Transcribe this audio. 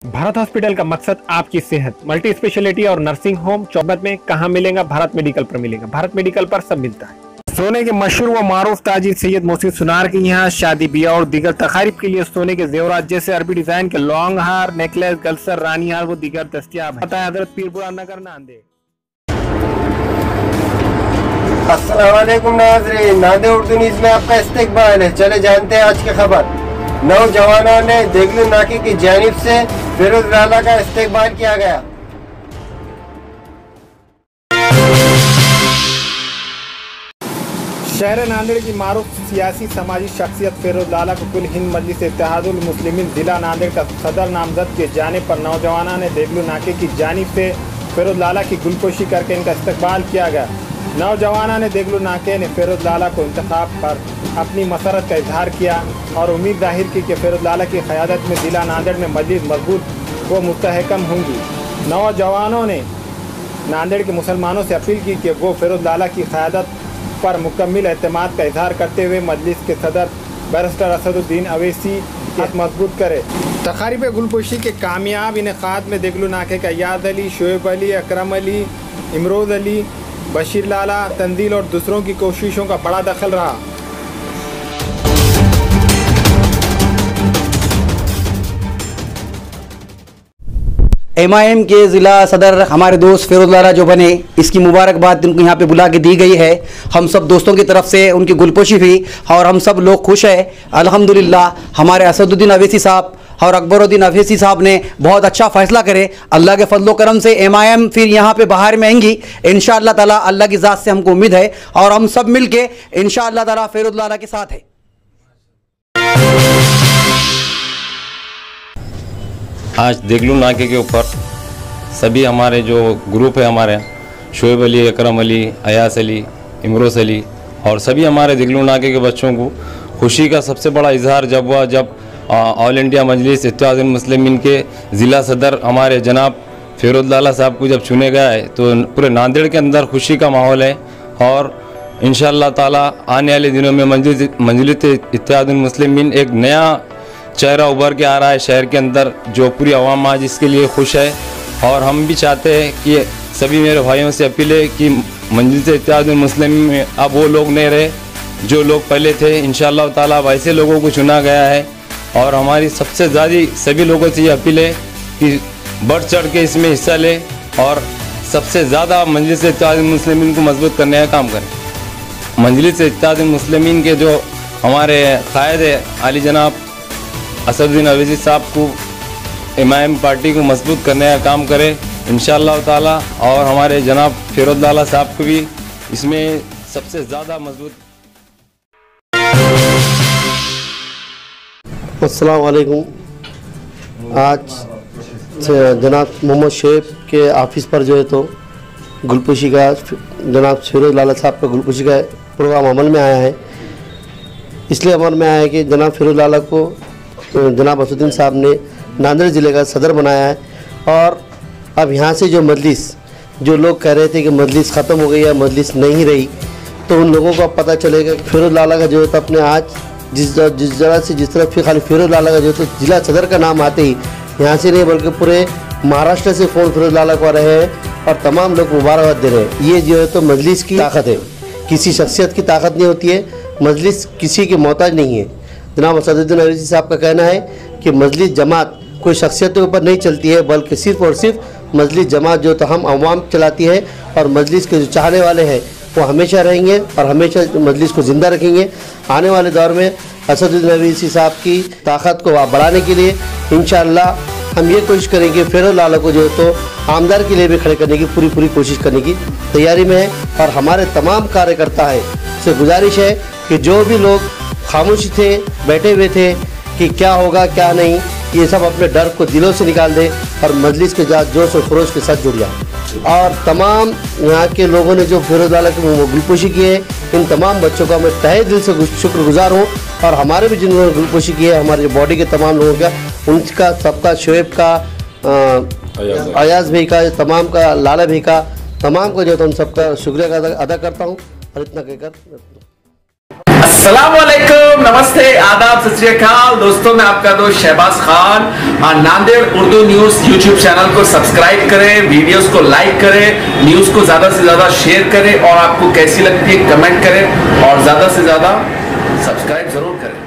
Bharat hospital का मकसद आपकी सेहत। मल्टी स्पेशलिटी और नर्सिंग होम चौबत में कहाँ मिलेगा? भारत मेडिकल पर मिलेगा। भारत मेडिकल पर सब मिलता है। सोने के मशहूर व मारूफ ताजिर सैयद मोहसिन सुनार के यहाँ शादी ब्याह और दीगर तकारीब के लिए सोने के जेवरात जैसे अरबी डिजाइन के लॉन्ग हार, नेकलेस, गलसर, रानी हार वो दीगर दस्तियाब है। हजरत पीरपुरा नगर नांदेड़। अस्सलाम वालेकुम नाज़रीन, नांदेड़ उर्दू न्यूज़ में आपका इस्तकबाल है। चले जानते हैं आज की खबर। नौजवानों ने देगलू नाके की जानिब से फिरोज लाला का इस्तकबाल किया गया। शहर नांदेड़ की मारूफ सियासी समाजी शख्सियत फिरोज लाला को कुल हिंद मजलिस इत्तेहादुल मुस्लिमीन जिला नांदेड़ का सदर नामजद के जाने पर नौजवानों ने देगलू नाके की जानिब से फिरोज लाला की गुलपोशी करके इनका इस्तकबाल किया गया। नौजवानों ने देगलू नाके ने फिरोज लाला को इंतखाब पर अपनी मसरत का इजहार किया और उम्मीद जाहिर की कि फिरोज लाला की क़यादत में जिला नांदेड़ में मजलिस मजबूत व मुस्तहकम होंगी। नौजवानों ने नांदेड़ के मुसलमानों से अपील की कि वो फिरोज लाला की क़यादत पर मुकम्मल एतमाद का इजहार करते हुए मजलिस के सदर बैरिस्टर असदुद्दीन अवैसी के हाथ मजबूत करे। तकारीब गुलपोशी के कामयाब इनेकाद में देगलू नाके का याद अली, शोएब अली, अकरम अली, इमरोज़ अली, बशीर लाला, तंजील और दूसरों की कोशिशों का बड़ा दखल रहा। MIM के ज़िला सदर हमारे दोस्त फिरोज लाला जो बने, इसकी मुबारकबाद उनको यहाँ पे बुला के दी गई है। हम सब दोस्तों की तरफ से उनकी गुलपोशी हुई और हम सब लोग खुश हैं अल्हम्दुलिल्लाह। हमारे असदुद्दीन अवैसी साहब और अकबरुद्दीन अवैसी साहब ने बहुत अच्छा फ़ैसला करे। अल्लाह के फजलो करम से MIM फिर यहाँ पे बाहर में आएंगी इंशाअल्लाह ताला। अल्लाह की ज़ात से हमको उम्मीद है और हम सब मिल के इंशाअल्लाह ताला फिरोज लाला के साथ है। आज देगलू नाके के ऊपर सभी हमारे जो ग्रुप है, हमारे शोएब अली, अकरम अली, अयास अली, इमरोज़ अली और सभी हमारे देगलू नाके के बच्चों को खुशी का सबसे बड़ा इजहार जब हुआ जब ऑल इंडिया मजलिस इत्तेहादुल मुस्लिमीन के ज़िला सदर हमारे जनाब फिरोज लाला साहब को जब चुने गया है तो पूरे नांदेड़ के अंदर खुशी का माहौल है। और इंशाअल्लाह ताला आने वाले दिनों में मजलिस इत्तेहादुल मुस्लिमीन एक नया चेहरा उभर के आ रहा है शहर के अंदर, जो पूरी आवाम आज इसके लिए खुश है। और हम भी चाहते हैं कि सभी मेरे भाइयों से अपील है कि मजलिस इत्तेहादुल मुस्लिमीन में अब वो लोग नहीं रहे जो लोग पहले थे। इंशाअल्लाह ताला अब ऐसे लोगों को चुना गया है और हमारी सबसे ज़्यादा सभी लोगों से ये अपील है कि बढ़ चढ़ के इसमें हिस्सा ले और सबसे ज़्यादा मजलिस इत्तेहादुल मुस्लिमीन को मजबूत करने का काम करें। मजलिस इत्तेहादुल मुस्लिमीन के जो हमारे कायद है आली जनाब असदुद्दीन अवैसी साहब को MIM पार्टी को मजबूत करने का काम करे इंशाअल्लाह ताला। और हमारे जनाब फिरोज लाला साहब को भी इसमें सबसे ज़्यादा मजबूत। अस्सलाम वालेकुम। आज जनाब मोहम्मद शोएब के ऑफिस पर जो है तो गुलपोशी का जनाब फिरोज लाला साहब का गुलपोशी का प्रोग्राम अमल में आया है। इसलिए अमल में आया है कि जनाब फिरोज लाला को जनाब असदुद्दीन साहब ने नांदेड़ ज़िले का सदर बनाया है। और अब यहाँ से जो मजलिस, जो लोग कह रहे थे कि मजलिस ख़त्म हो गई है, मजलिस नहीं रही, तो उन लोगों को अब पता चलेगा कि फिरोज लाला का जो है तो अपने आज जिस जगह से जिस तरफ खाली फिरोज लाला का जो है तो जिला सदर का नाम आते ही यहाँ से नहीं बल्कि पूरे महाराष्ट्र से फ़ोन फिरोज लाला को आ रहे हैं और तमाम लोग मुबारकबाद दे रहे हैं। ये जो है तो मजलिस की ताकत है, किसी शख्सियत की ताकत नहीं होती है। मजलिस किसी की मोहताज नहीं है। जनाब असदुद्दीन अवैसी साहब का कहना है कि मजलिस जमात कोई शख्सियत के ऊपर नहीं चलती है, बल्कि सिर्फ़ और सिर्फ मजलिस जमात जो तो हम अवाम चलाती है। और मजलिस के जो चाहने वाले हैं वो हमेशा रहेंगे और हमेशा मजलिस को ज़िंदा रखेंगे। आने वाले दौर में असदुद्दीन अवैसी साहब की ताकत को बढ़ाने के लिए इंशाअल्लाह हम ये कोशिश करेंगे फिरोज लाला को जो है तो आमदार के लिए भी खड़े करने की पूरी कोशिश करने की तैयारी में है। और हमारे तमाम कार्यकर्ता है से गुजारिश है कि जो भी लोग खामोशी थे, बैठे हुए थे कि क्या होगा क्या नहीं, ये सब अपने डर को दिलों से निकाल दे और मजलिस के साथ जोश और खरोश के साथ जुड़ जाए। और तमाम यहाँ के लोगों ने जो फिरोज लाला की गुलपोशी की है, इन तमाम बच्चों का मैं तहे दिल से शुक्रगुजार हूँ। और हमारे भी जिन्होंने गुलपोशी की है, हमारे बॉडी के तमाम लोगों का, उनका सबका, शोएब का, अयाज भाई का, तमाम का, लाला भाई का, तमाम को जो है तो उन सबका शुक्रिया अदा करता हूँ। और इतना कहकर अस्सलाम वालेकुम, नमस्ते, आदाब, सत श्री अकाल। दोस्तों, मैं आपका दोस्त Shahbaz Khan. Nanded Urdu news YouTube channel को सब्सक्राइब करें, वीडियोस को लाइक करें, न्यूज को ज्यादा से ज्यादा शेयर करें और आपको कैसी लगती है कमेंट करें और ज्यादा से ज्यादा सब्सक्राइब जरूर करें।